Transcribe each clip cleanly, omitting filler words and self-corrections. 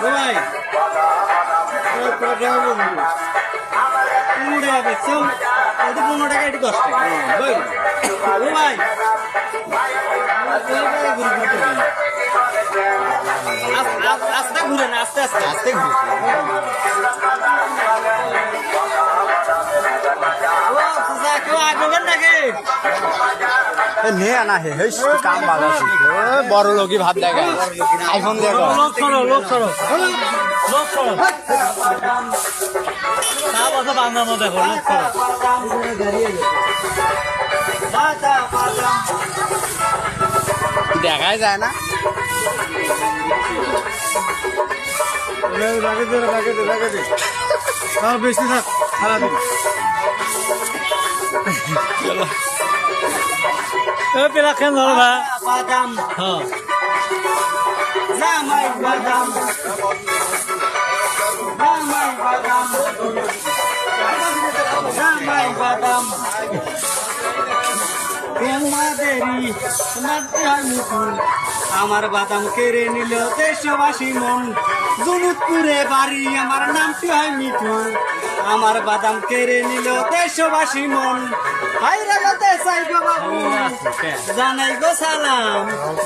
ভাই পনেরো টাকা এটি 10 টাকা ও ভাই আস্তে ঘুরে না আস্তে আস্তে আস্তে ঘুরে কেউ আগবেন নাকি নে আনা হে কাম বাজাচ্ছি বড় লোকই ভাত দেখায় আইফোন দেখো লোক সরো লোক সরো লোক সরো তা বসে বাংলার মধ্যে দেখো লোক সরো দেখাই যায় না বেশি থাক খারাপ পেলা কেন ধরো ভাই বাদাম হ্যাঁ জামাই বাদাম জামাই বাদাম জামাই বাদাম আমার বাদাম কেড়ে নিল দেশবাসী মন জুনুদপুরে বাড়ি আমার নামটি হয় মিঠু আমার বাদাম কেড়ে নিল দেশবাসী মন হাইরা গাতে চাই গো বাবু জানাই গো সালাম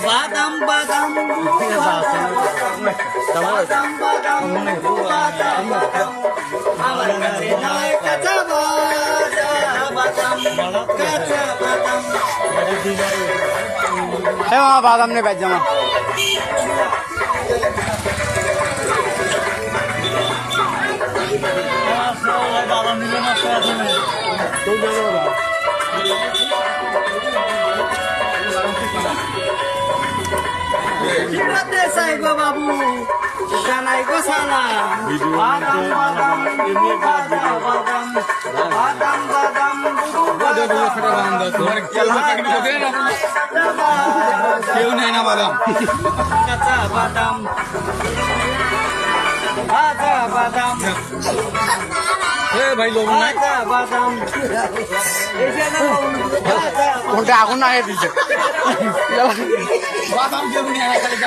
বাদাম বাদাম বাদাম বাদাম বাদাম আমার কাছে নয় কাঁচা বাদাম কাঁচা বাদাম বাদাম নে বাদ জামা বাদাম নিলে না চাই গো বাবু জানাই গো সালাম বাদাম বাদাম বাদাম বাদাম কেউ নেই না বাদাম কাঁচা বাদাম ভাজা বাদাম ভাই লোক নাই ভাজা বাদাম কোনটা আগুন আগে দিচ্ছে বাদাম কেউ নেই খালি